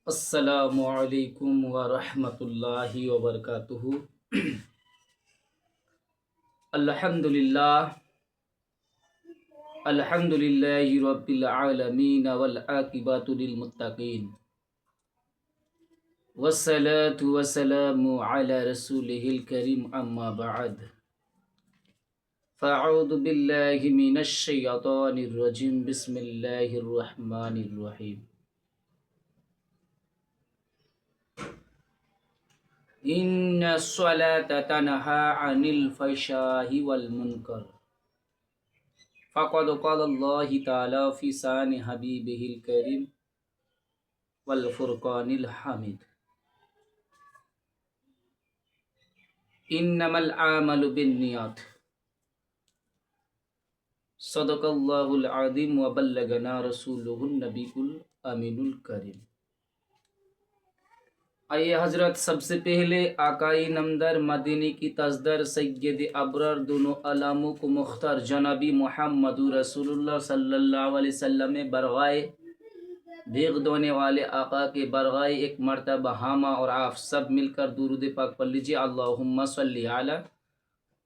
अस्सलामुअलैकुम वरहमतुल्लाहि वबरकातुहू। अल्हम्दुलिल्लाहि रब्बिल आलमीन वल आकिबतु लिल मुत्तकीन वस्सलातु वस्सलामु अला रसूलिहिल करीम अम्मा बअद फ़अऊज़ु बिल्लाहि मिनश शैतानिर रजीम बिस्मिल्लाहिर रहमानिर रहीम। इन्ना स्वलाता तनहा अनिल फ़हशाइ वल मुनकर फ़क़द क़ालल्लाहु तआला फ़ी शानि हबीबिहिल करीम वल फ़ुरक़ानिल हमीद। इन्नमल आमलु बिन्नियात सदक़ल्लाहुल अज़ीम व बल्लगना रसूलुहुन नबीयुल अमीनुल करीम। आइए हजरत, सबसे पहले आकाई नमदर मदीनी की तजदर सैयद अबरर दोनों अलामों को मुख्तार जनाबी मुहम्मदुर रसूलुल्लाह सल्लल्लाहु अलैहि वसल्लम में बरगाए भीग दोने वाले आका के बरगाए एक मरतबा हामा और आप सब मिलकर दुरूद पाक पढ़ लीजिए। अल्लाहुम्मा सल्ली अला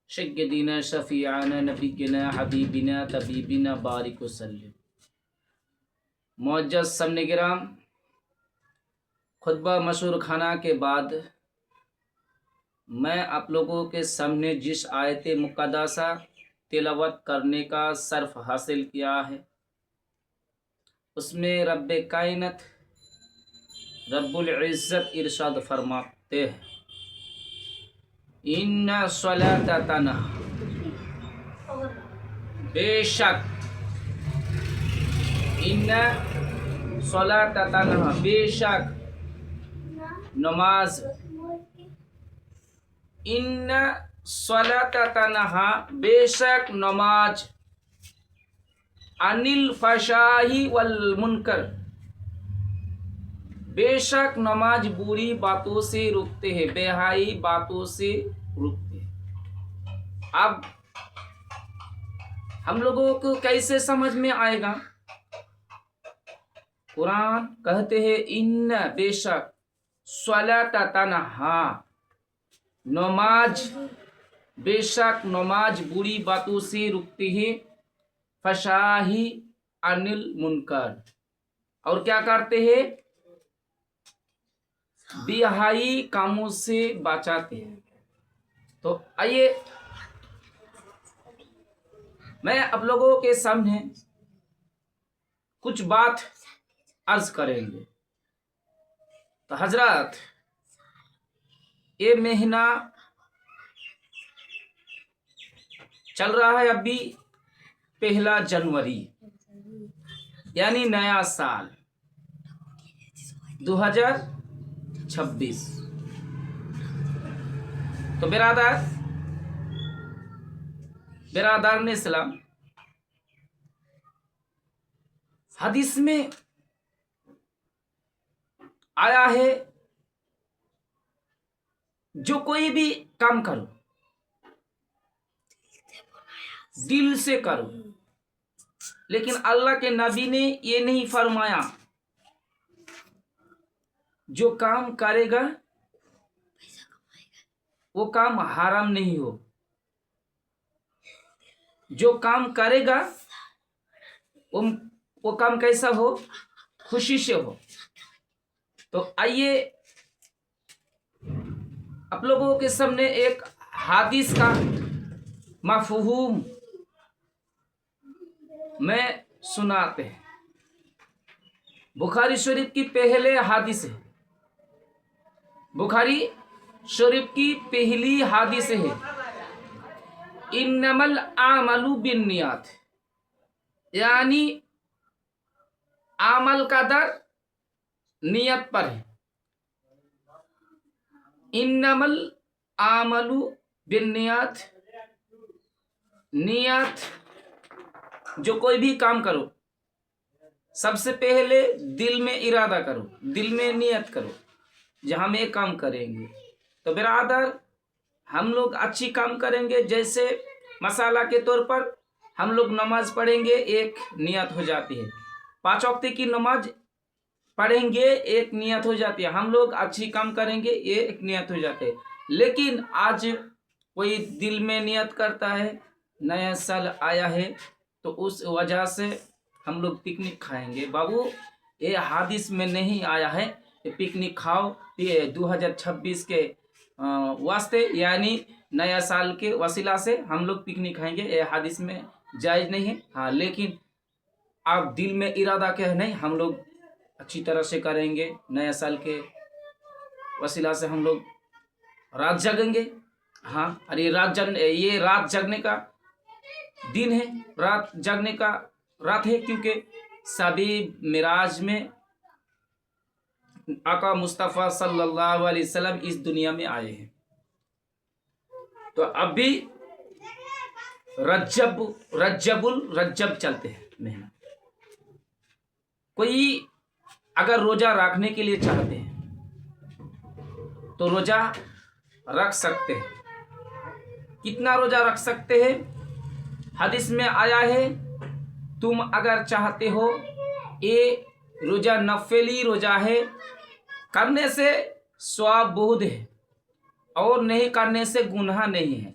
सय्यदिना शफीआना नबीना हबीबिना तबीबिना बारिक वसल्लिम। मुअज्जज़ सामने गिराम, खुतबा मशहूर खाना के बाद मैं आप लोगों के सामने जिस आयत मुक़द्दसा तिलावत करने का शर्फ हासिल किया है, उसमें रब्बे कायनत रब्बुल इज़्ज़त इरशाद फरमाते हैं, इन्ना स्वलाता तनहा, बेशक इन्ना स्वलाता तनहा, बेशक नमाज, इन्ना स्वलाता तनहा, बेशक नमाज, अनिल फशाही वल मुनकर, बेशक नमाज बुरी बातों से रुकते हैं, बेहाई बातों से रुकते हैं। अब हम लोगों को कैसे समझ में आएगा? कुरान कहते हैं इन्ना, बेशक, स्वलाता तनहा, नमाज, बेशक नमाज बुरी बातों से रुकती है, फशाही अनिल मुनकर, और क्या करते हैं? बेहाई कामों से बचाते हैं। तो आइए मैं आप लोगों के सामने कुछ बात अर्ज करेंगे। तो हजरत, ये महीना चल रहा है अभी 1 जनवरी, यानी नया साल 2026। तो बिरादर ने इस्लाम, हदीस में आया है, जो कोई भी काम करो दिल से करो, लेकिन अल्लाह के नबी ने ये नहीं फरमाया जो काम करेगा वो काम हराम नहीं हो, जो काम करेगा वो काम कैसा हो? खुशी से हो। तो आइए आप लोगों के सामने एक हदीस का मफहूम मैं सुनाते हैं। बुखारी शरीफ की पहले हदीस है, बुखारी शरीफ की पहली हदीस है, इन्नमल आमलु बिन्नियात, यानी अमल का दर नियत पर है। इन्नमल आमलु बिन्नियात, नियत, जो कोई भी काम करो सबसे पहले दिल में इरादा करो, दिल में नियत करो जहाँ हम एक काम करेंगे। तो बिरादर, हम लोग अच्छी काम करेंगे, जैसे मसाला के तौर पर हम लोग नमाज पढ़ेंगे, एक नियत हो जाती है। 5 वक्त की नमाज पढ़ेंगे एक नियत हो जाती है, हम लोग अच्छी काम करेंगे ये एक नियत हो जाते हैं। लेकिन आज कोई दिल में नियत करता है नया साल आया है तो उस वजह से हम लोग पिकनिक खाएंगे। बाबू ये हादिस में नहीं आया है कि पिकनिक खाओ, ये 2026 के वास्ते यानी नया साल के वसीला से हम लोग पिकनिक खाएंगे, ये हादिस में जायज़ नहीं है। हाँ, लेकिन आप दिल में इरादा क्या है, नहीं हम लोग अच्छी तरह से करेंगे, नया साल के वसीला से हम लोग रात जगेंगे। हाँ, और ये रात जगने का दिन है, रात जगने का रात है, क्योंकि सभी मिराज में आका मुस्तफ़ा सल्लल्लाहु अलैहि वसल्लम इस दुनिया में आए हैं। तो अभी रज्जब चलते हैं महीना। कोई अगर रोजा रखने के लिए चाहते हैं तो रोजा रख सकते हैं। कितना रोजा रख सकते हैं? हदीस में आया है, तुम अगर चाहते हो, ये रोजा नफली रोजा है, करने से सवाब बहुत है और नहीं करने से गुनाह नहीं है।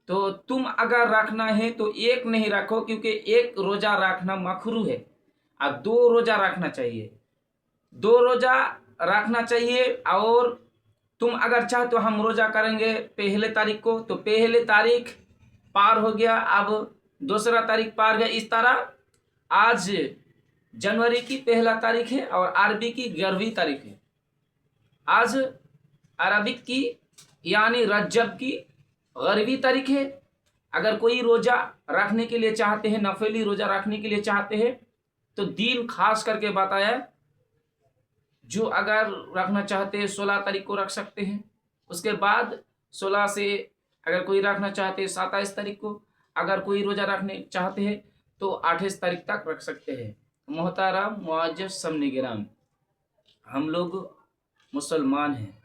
तो तुम अगर रखना है तो एक नहीं रखो, क्योंकि एक रोजा रखना मकरूह है। अब 2 रोजा रखना चाहिए, 2 रोजा रखना चाहिए। और तुम अगर चाहो तो हम रोजा करेंगे पहले तारीख को, तो पहले तारीख पार हो गया, अब दूसरा तारीख पार गया। इस तरह आज जनवरी की पहला तारीख है और अरबी की 11वीं तारीख है। आज अरबिक की यानी रज्जब की 11वीं तारीख है। अगर कोई रोजा रखने के लिए चाहते हैं, नफली रोजा रखने के लिए चाहते हैं, तो दिन खास करके बताया, जो अगर रखना चाहते हैं 16 तारीख को रख सकते हैं। उसके बाद 16 से अगर कोई रखना चाहते हैं 27 तारीख को, अगर कोई रोजा रखने चाहते हैं तो 28 तारीख तक रख सकते हैं। मोहतरम मुअज्जज़ सामने गिराम, हम लोग मुसलमान हैं।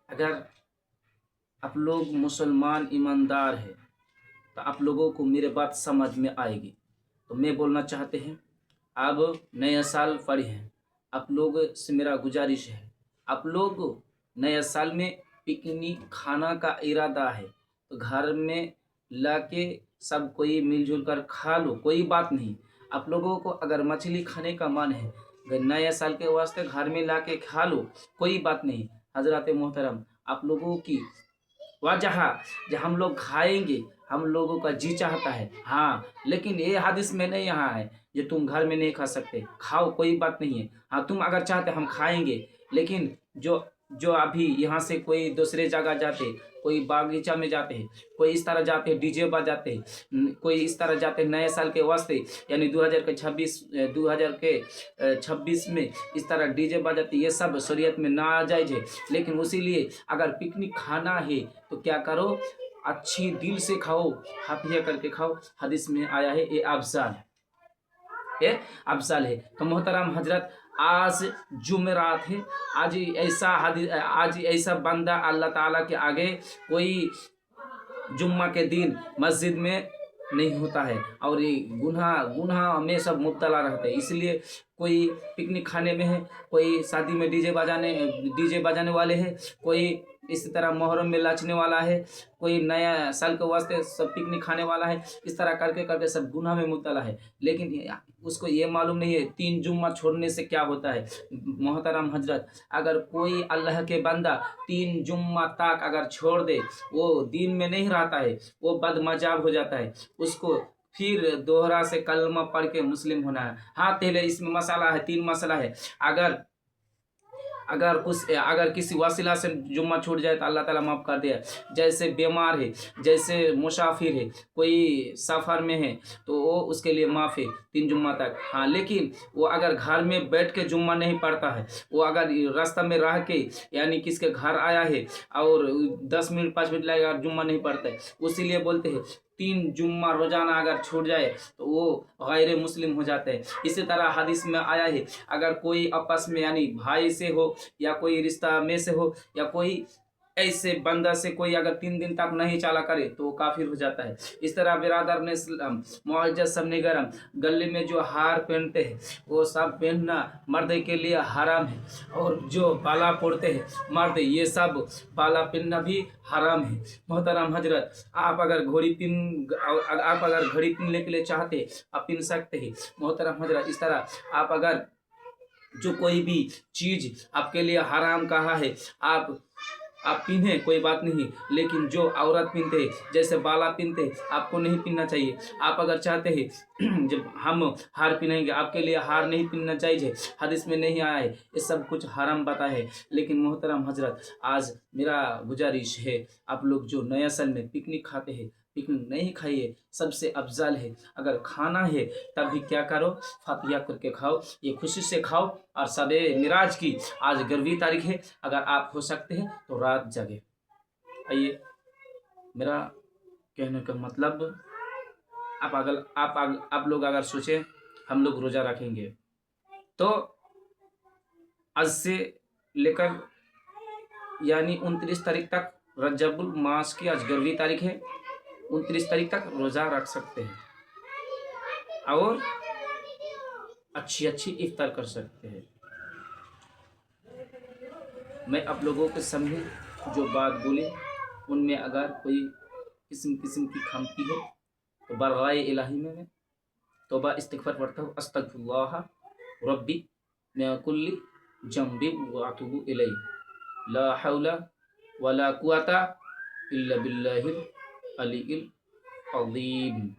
अगर आप लोग मुसलमान ईमानदार हैं तो आप लोगों को मेरे बात समझ में आएगी। तो मैं बोलना चाहते हैं, अब नया साल पड़ी है, आप लोग से मेरा गुजारिश है, आप लोग नया साल में पिकनिक खाना का इरादा है तो घर में लाके सब कोई मिलजुल कर खा लो, कोई बात नहीं। आप लोगों को अगर मछली खाने का मन है, अगर नया साल के वास्ते घर में लाके खा लो, कोई बात नहीं। हजरत मोहतरम, आप लोगों की वजह जो हम लोग खाएंगे, हम लोगों का जी चाहता है। हाँ, लेकिन ये हदीस में नहीं यहाँ है जो तुम घर में नहीं खा सकते, खाओ कोई बात नहीं है। हाँ, तुम अगर चाहते हम खाएंगे, लेकिन जो अभी यहाँ से कोई दूसरे जगह जाते, कोई बागीचा में जाते हैं, कोई इस तरह जाते हैं डीजे बजाते हैं, कोई इस तरह जाते हैं नए साल के वास्ते यानी 2026 में इस तरह डीजे बजाते, ये सब शरीयत में नाजायज़ है। लेकिन उसीलिए अगर पिकनिक खाना है तो क्या करो, अच्छी दिल से खाओ, हाफिया करके खाओ। हदीस में आया है ये अफजाल है। तो मोहतरम हजरत, आज जुमेरात है, आज ऐसा बंदा अल्लाह ताला के आगे कोई जुम्मा के दिन मस्जिद में नहीं होता है, और ये गुनाह में सब मुब्तला रहते हैं। इसलिए कोई पिकनिक खाने में है, कोई शादी में डीजे बजाने वाले हैं, कोई इसी तरह मुहर्रम में नाचने वाला है, कोई नया साल के वास्ते सब पिकनिक खाने वाला है। इस तरह करके करके सब गुनाह में मुब्तला है, लेकिन उसको ये मालूम नहीं है 3 जुम्मा छोड़ने से क्या होता है। मोहतरम हजरत, अगर कोई अल्लाह के बंदा 3 जुम्मा तक अगर छोड़ दे, वो दीन में नहीं रहता है, वो बदमजाब हो जाता है। उसको फिर दोहरा से कलमा पढ़ के मुस्लिम होना है। हाँ, पहले इसमें मसाला है, 3 मसला है। अगर किसी वसीला से जुम्मा छूट जाए तो अल्लाह ताला माफ़ कर दिया। जैसे बीमार है, जैसे मुसाफिर है, कोई सफ़र में है, तो वो उसके लिए माफ़ है 3 जुम्मा तक। हाँ, लेकिन वो अगर घर में बैठ के जुम्मा नहीं पढ़ता है, वो अगर रास्ता में रह के यानी किसके घर आया है और 10 मिनट 5 मिनट लगेगा जुम्मा नहीं पढ़ता है, उसीलिए बोलते हैं 3 जुम्मा रोजाना अगर छूट जाए तो वो गैर मुस्लिम हो जाते हैं। इसी तरह हदीस में आया है, अगर कोई आपस में यानी भाई से हो या कोई रिश्ता में से हो या कोई ऐसे बंदा से कोई अगर 3 दिन तक नहीं चला करे तो वो काफिर हो जाता है। इस तरह बिरादर ने मुअज़्ज़ज़ सबने गरम, गले में जो हार पहनते हैं वो सब पहनना मर्द के लिए हराम है, और जो बाला पड़ते हैं मर्द, ये सब बाला पहनना भी हराम है। मोहतरम हजरत, आप अगर घड़ी पहनने के लिए चाहते आप पहन सकते हैं। मोहतरम हजरत, इस तरह आप अगर जो कोई भी चीज आपके लिए हराम कहा है आप पहने, कोई बात नहीं, लेकिन जो औरत पहनते हैं जैसे बाला पहनते हैं आपको नहीं पहनना चाहिए। आप अगर चाहते हैं जब हम हार पहनेंगे, आपके लिए हार नहीं पहनना चाहिए, हदीस में नहीं आया है, ये सब कुछ हराम पता है। लेकिन मोहतरम हजरत, आज मेरा गुजारिश है, आप लोग जो नया साल में पिकनिक खाते हैं, पिकनिक नहीं खाइए, सबसे अफजल है अगर खाना है तब भी क्या करो, फातिहा करके खाओ, ये खुशी से खाओ। और सबे मिराज की आज 11वीं तारीख है, अगर आप हो सकते हैं तो रात जगे। आइए, मेरा कहने का मतलब, आप लोग अगर सोचें हम लोग रोज़ा रखेंगे तो आज से लेकर यानी 29 तारीख तक, रजबुल मास की आज 11वीं तारीख है, 29 तारीख तक रोज़ा रख सकते हैं और अच्छी अच्छी इफ्तार कर सकते हैं। मैं आप लोगों के सामने जो बात बोली उनमें अगर कोई किस्म की खामती हो तो बरगाए इलाही में मैं तौबा इस्तिग़फ़ार पढ़ता हूँ, अस्तग़फ़िरुल्लाह रब्बी मिन कुल्ली ज़ंबि व अतूबु इलैहि, ला हौला वला कुव्वता इल्ला बिल्लाहिल अलीइल अज़ीम।